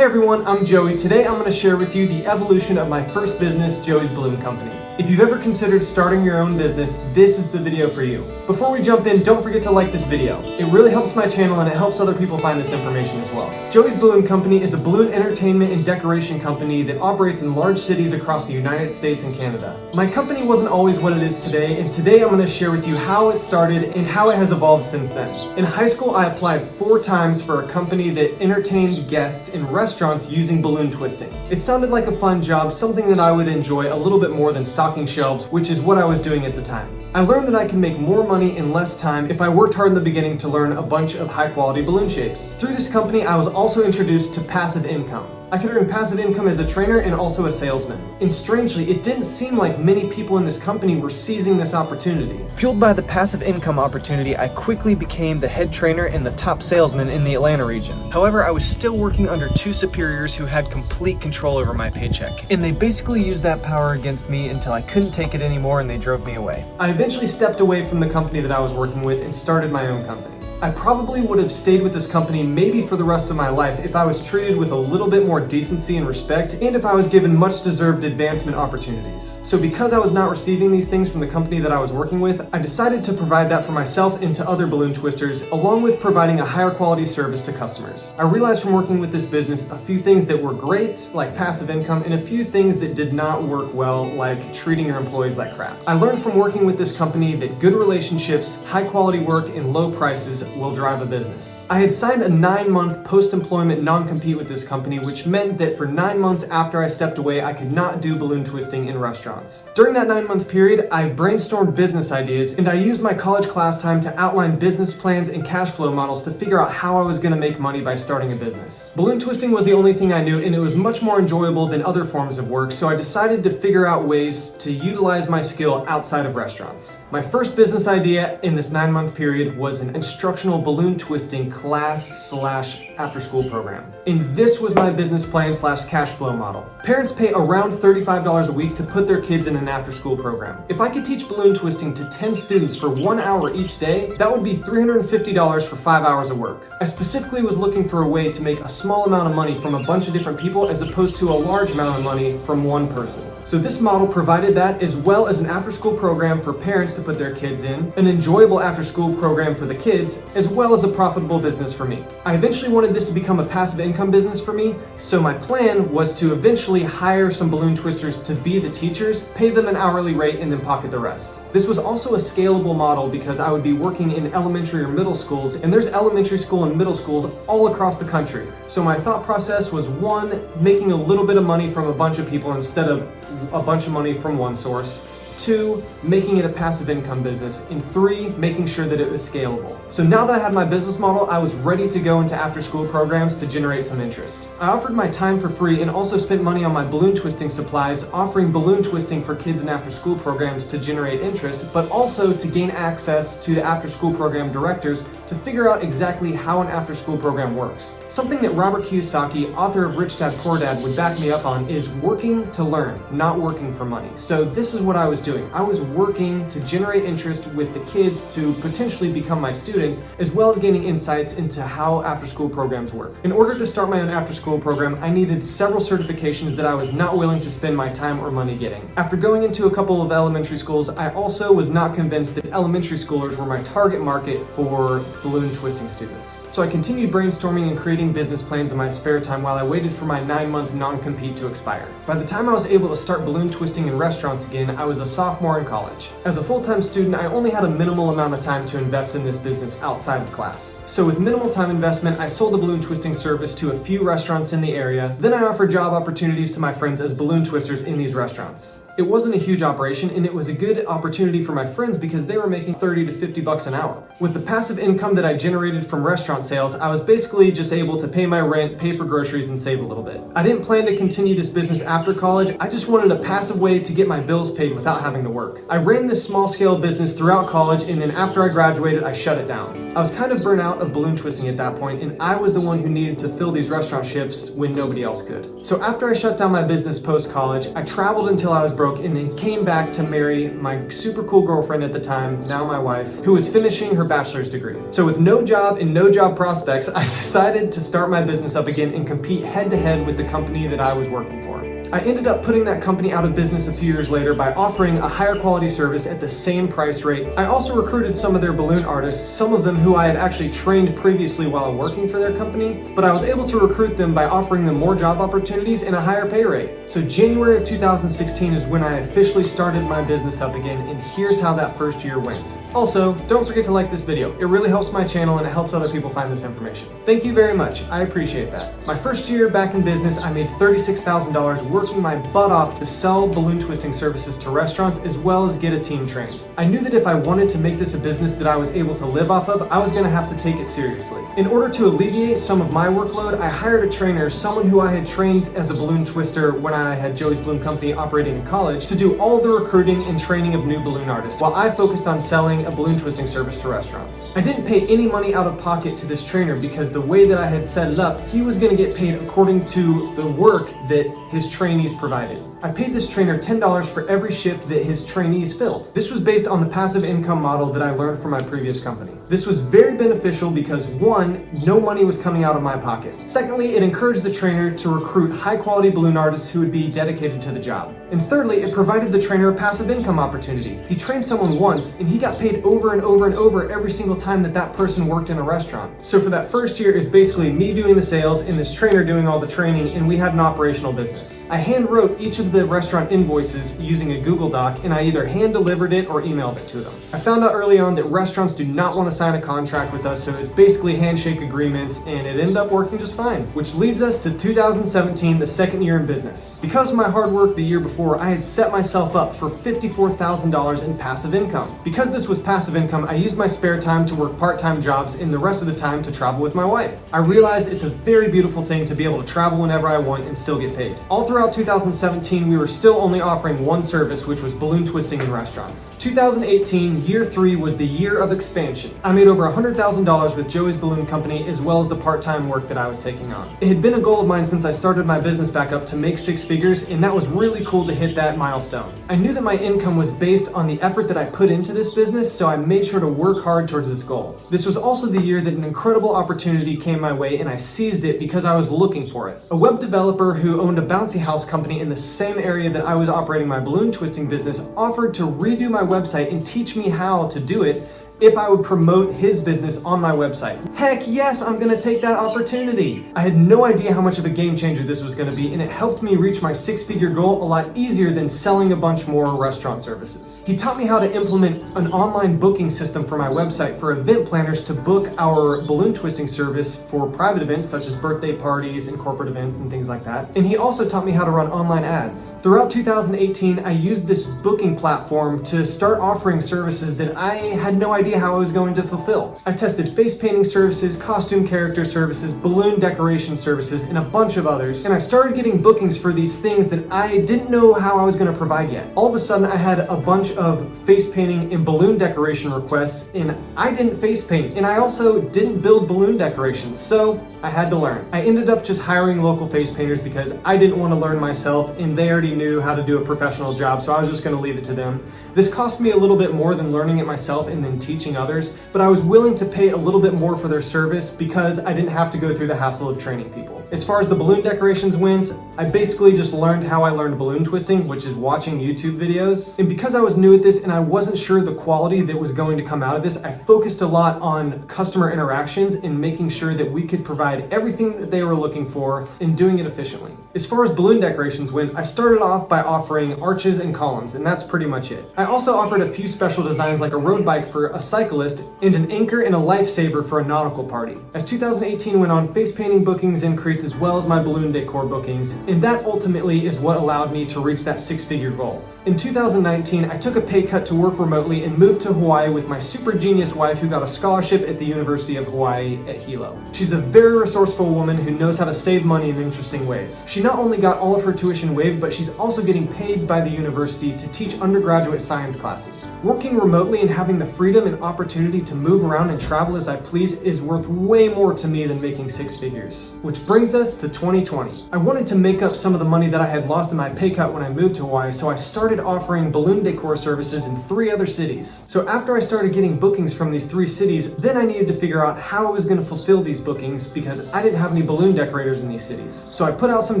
Hey everyone, I'm Joey. Today I'm going to share with you the evolution of my first business, Joey's Balloon Company. If you've ever considered starting your own business, this is the video for you. Before we jump in, don't forget to like this video. It really helps my channel and it helps other people find this information as well. Joey's Balloon Company is a balloon entertainment and decoration company that operates in large cities across the United States and Canada. My company wasn't always what it is today, and today I'm going to share with you how it started and how it has evolved since then. In high school, I applied 4 times for a company that entertained guests in restaurants using balloon twisting. It sounded like a fun job, something that I would enjoy a little bit more than stocking shelves, which is what I was doing at the time. I learned that I can make more money in less time if I worked hard in the beginning to learn a bunch of high quality balloon shapes. Through this company, I was also introduced to passive income. I could earn passive income as a trainer and also a salesman. And strangely, it didn't seem like many people in this company were seizing this opportunity. Fueled by the passive income opportunity, I quickly became the head trainer and the top salesman in the Atlanta region. However, I was still working under 2 superiors who had complete control over my paycheck. And they basically used that power against me until I couldn't take it anymore and they drove me away. I eventually stepped away from the company that I was working with and started my own company. I probably would have stayed with this company maybe for the rest of my life if I was treated with a little bit more decency and respect, and if I was given much deserved advancement opportunities. So because I was not receiving these things from the company that I was working with, I decided to provide that for myself and to other balloon twisters, along with providing a higher quality service to customers. I realized from working with this business a few things that were great, like passive income, and a few things that did not work well, like treating your employees like crap. I learned from working with this company that good relationships, high quality work, and low prices will drive a business. I had signed a 9-month post-employment non-compete with this company, which meant that for 9 months after I stepped away, I could not do balloon twisting in restaurants. During that 9-month period, I brainstormed business ideas, and I used my college class time to outline business plans and cash flow models to figure out how I was going to make money by starting a business. Balloon twisting was the only thing I knew, and it was much more enjoyable than other forms of work, so I decided to figure out ways to utilize my skill outside of restaurants. My first business idea in this 9-month period was an instructional balloon twisting class/after-school program. And this was my business plan / cash flow model. Parents pay around $35 a week to put their kids in an after-school program. If I could teach balloon twisting to 10 students for 1 hour each day, that would be $350 for 5 hours of work. I specifically was looking for a way to make a small amount of money from a bunch of different people as opposed to a large amount of money from one person. So this model provided that, as well as an after-school program for parents to put their kids in, an enjoyable after-school program for the kids, as well as a profitable business for me. I eventually wanted this to become a passive income business for me, so my plan was to eventually hire some balloon twisters to be the teachers, pay them an hourly rate, and then pocket the rest. This was also a scalable model because I would be working in elementary or middle schools, and there's elementary school and middle schools all across the country. So my thought process was 1, making a little bit of money from a bunch of people instead of a bunch of money from one source. 2, making it a passive income business, and 3, making sure that it was scalable. So now that I had my business model, I was ready to go into after-school programs to generate some interest. I offered my time for free and also spent money on my balloon twisting supplies, offering balloon twisting for kids in after-school programs to generate interest, but also to gain access to the after-school program directors to figure out exactly how an after-school program works. Something that Robert Kiyosaki, author of Rich Dad Poor Dad, would back me up on is working to learn, not working for money. So this is what I was doing. I was working to generate interest with the kids to potentially become my students, as well as gaining insights into how after-school programs work. In order to start my own after-school program, I needed several certifications that I was not willing to spend my time or money getting. After going into a couple of elementary schools, I also was not convinced that elementary schoolers were my target market for balloon twisting students. So I continued brainstorming and creating business plans in my spare time while I waited for my 9-month non-compete to expire. By the time I was able to start balloon twisting in restaurants again, I was a sophomore in college. As a full-time student, I only had a minimal amount of time to invest in this business outside of class. So with minimal time investment, I sold the balloon twisting service to a few restaurants in the area. Then I offered job opportunities to my friends as balloon twisters in these restaurants. It wasn't a huge operation, and it was a good opportunity for my friends because they were making $30 to $50 an hour. With the passive income that I generated from restaurant sales, I was basically just able to pay my rent, pay for groceries, and save a little bit. I didn't plan to continue this business after college. I just wanted a passive way to get my bills paid without having to work. I ran this small-scale business throughout college, and then after I graduated, I shut it down. I was kind of burnt out of balloon twisting at that point, and I was the one who needed to fill these restaurant shifts when nobody else could. So after I shut down my business post-college, I traveled until I was broke and then came back to marry my super cool girlfriend at the time, now my wife, who was finishing her bachelor's degree. So with no job and no job prospects, I decided to start my business up again and compete head to head with the company that I was working for. I ended up putting that company out of business a few years later by offering a higher quality service at the same price rate. I also recruited some of their balloon artists, some of them who I had actually trained previously while working for their company, but I was able to recruit them by offering them more job opportunities and a higher pay rate. So January of 2016 is when I officially started my business up again, and here's how that first year went. Also, don't forget to like this video. It really helps my channel and it helps other people find this information. Thank you very much. I appreciate that. My first year back in business, I made $36,000 working my butt off to sell balloon twisting services to restaurants as well as get a team trained. I knew that if I wanted to make this a business that I was able to live off of, I was going to have to take it seriously. In order to alleviate some of my workload, I hired a trainer, someone who I had trained as a balloon twister when I had Joey's Balloon Company operating in college, to do all the recruiting and training of new balloon artists, while I focused on selling a balloon twisting service to restaurants. I didn't pay any money out of pocket to this trainer because the way that I had set it up, he was going to get paid according to the work that his trainees provided. I paid this trainer $10 for every shift that his trainees filled. This was based on the passive income model that I learned from my previous company. This was very beneficial because one, no money was coming out of my pocket. Secondly, it encouraged the trainer to recruit high quality balloon artists who would be dedicated to the job. And thirdly, it provided the trainer a passive income opportunity. He trained someone once and he got paid over and over and over every single time that that person worked in a restaurant. So for that first year is basically me doing the sales and this trainer doing all the training, and we had an operational business. I hand wrote each of the restaurant invoices using a Google Doc, and I either hand delivered it or emailed it to them. I found out early on that restaurants do not want to sign a contract with us, so it's basically handshake agreements, and it ended up working just fine. Which leads us to 2017, the second year in business. Because of my hard work the year before, I had set myself up for $54,000 in passive income. Because this was passive income, I used my spare time to work part-time jobs and the rest of the time to travel with my wife. I realized it's a very beautiful thing to be able to travel whenever I want and still get paid. All throughout 2017, we were still only offering one service, which was balloon twisting in restaurants. 2018, year 3, was the year of expansion. I made over $100,000 with Joey's Balloon Company as well as the part-time work that I was taking on. It had been a goal of mine since I started my business back up to make 6 figures, and that was really cool to hit that milestone. I knew that my income was based on the effort that I put into this business, so I made sure to work hard towards this goal. This was also the year that an incredible opportunity came my way, and I seized it because I was looking for it. A web developer who owned a bouncy house company in the same area that I was operating my balloon twisting business offered to redo my website and teach me how to do it if I would promote his business on my website. Heck yes, I'm gonna take that opportunity. I had no idea how much of a game changer this was gonna be, and it helped me reach my 6-figure goal a lot easier than selling a bunch more restaurant services. He taught me how to implement an online booking system for my website for event planners to book our balloon twisting service for private events such as birthday parties and corporate events and things like that. And he also taught me how to run online ads. Throughout 2018, I used this booking platform to start offering services that I had no idea how I was going to fulfill. I tested face painting services, costume character services, balloon decoration services, and a bunch of others, and I started getting bookings for these things that I didn't know how I was going to provide yet. All of a sudden, I had a bunch of face painting and balloon decoration requests, and I didn't face paint, and I also didn't build balloon decorations, so I had to learn. I ended up just hiring local face painters because I didn't want to learn myself, and they already knew how to do a professional job, so I was just going to leave it to them. This cost me a little bit more than learning it myself and then teaching others, but I was willing to pay a little bit more for their service because I didn't have to go through the hassle of training people. As far as the balloon decorations went, I basically just learned how I learned balloon twisting, which is watching YouTube videos. And because I was new at this and I wasn't sure the quality that was going to come out of this, I focused a lot on customer interactions and making sure that we could provide everything that they were looking for and doing it efficiently. As far as balloon decorations went, I started off by offering arches and columns, and that's pretty much it. I also offered a few special designs like a road bike for a cyclist and an anchor and a lifesaver for a nautical party. As 2018 went on, face painting bookings increased as well as my balloon decor bookings, and that ultimately is what allowed me to reach that 6-figure goal. In 2019, I took a pay cut to work remotely and moved to Hawaii with my super genius wife who got a scholarship at the University of Hawaii at Hilo. She's a very resourceful woman who knows how to save money in interesting ways. She not only got all of her tuition waived, but she's also getting paid by the university to teach undergraduate science classes. Working remotely and having the freedom and opportunity to move around and travel as I please is worth way more to me than making 6 figures. Which brings us to 2020. I wanted to make up some of the money that I had lost in my pay cut when I moved to Hawaii, so I started started offering balloon decor services in 3 other cities. So after I started getting bookings from these 3 cities, then I needed to figure out how I was going to fulfill these bookings because I didn't have any balloon decorators in these cities. So I put out some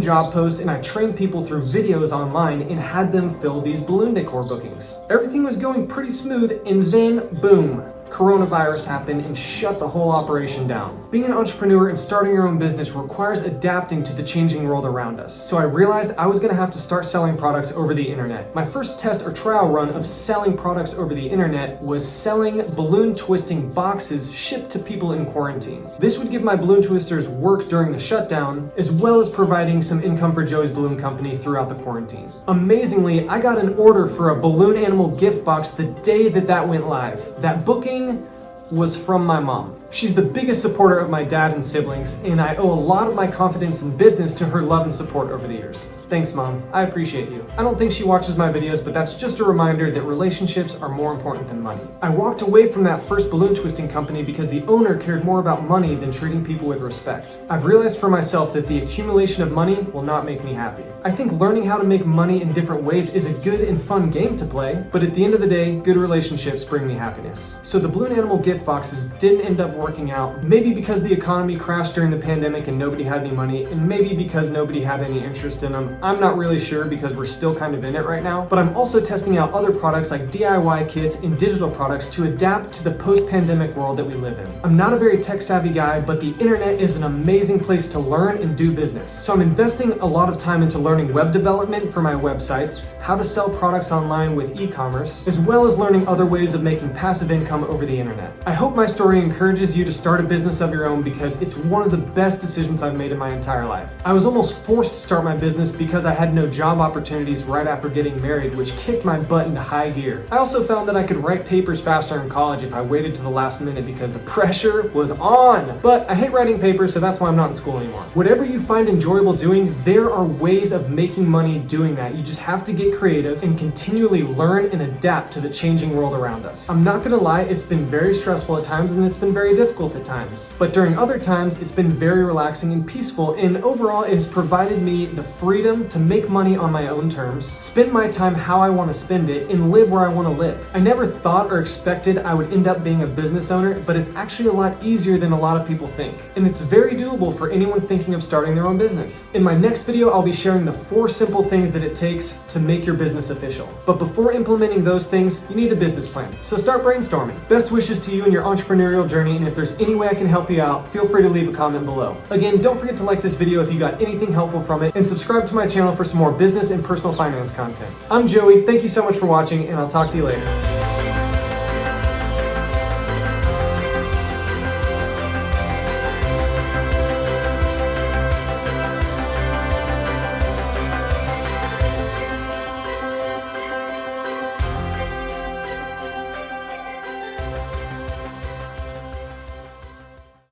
job posts and I trained people through videos online and had them fill these balloon decor bookings. Everything was going pretty smooth, and then boom, coronavirus happened and shut the whole operation down. Being an entrepreneur and starting your own business requires adapting to the changing world around us. So I realized I was going to have to start selling products over the internet. My first test or trial run of selling products over the internet was selling balloon twisting boxes shipped to people in quarantine. This would give my balloon twisters work during the shutdown, as well as providing some income for Joey's Balloon Company throughout the quarantine. Amazingly, I got an order for a balloon animal gift box the day that went live. That booking was from my mom. She's the biggest supporter of my dad and siblings, and I owe a lot of my confidence in business to her love and support over the years. Thanks, Mom. I appreciate you. I don't think she watches my videos, but that's just a reminder that relationships are more important than money. I walked away from that first balloon twisting company because the owner cared more about money than treating people with respect. I've realized for myself that the accumulation of money will not make me happy. I think learning how to make money in different ways is a good and fun game to play, but at the end of the day, good relationships bring me happiness. So the balloon animal gift boxes didn't end up working out, maybe because the economy crashed during the pandemic and nobody had any money, and maybe because nobody had any interest in them. I'm not really sure because we're still kind of in it right now, but I'm also testing out other products like DIY kits and digital products to adapt to the post-pandemic world that we live in. I'm not a very tech-savvy guy, but the internet is an amazing place to learn and do business. So I'm investing a lot of time into learning web development for my websites, how to sell products online with e-commerce, as well as learning other ways of making passive income over the internet. I hope my story encourages you to start a business of your own because it's one of the best decisions I've made in my entire life. I was almost forced to start my business because I had no job opportunities right after getting married, which kicked my butt into high gear. I also found that I could write papers faster in college if I waited to the last minute because the pressure was on. But I hate writing papers, so that's why I'm not in school anymore. Whatever you find enjoyable doing, there are ways of making money doing that. You just have to get creative and continually learn and adapt to the changing world around us. I'm not gonna lie, it's been very stressful at times and it's been very difficult at times. But during other times, it's been very relaxing and peaceful, and overall it has provided me the freedom to make money on my own terms, spend my time how I want to spend it, and live where I want to live. I never thought or expected I would end up being a business owner, but it's actually a lot easier than a lot of people think. And it's very doable for anyone thinking of starting their own business. In my next video, I'll be sharing the 4 simple things that it takes to make your business official. But before implementing those things, you need a business plan. So start brainstorming. Best wishes to you in your entrepreneurial journey, and if there's any way I can help you out, feel free to leave a comment below. Again, don't forget to like this video if you got anything helpful from it, and subscribe to my channel for some more business and personal finance content. I'm Joey, thank you so much for watching, and I'll talk to you later.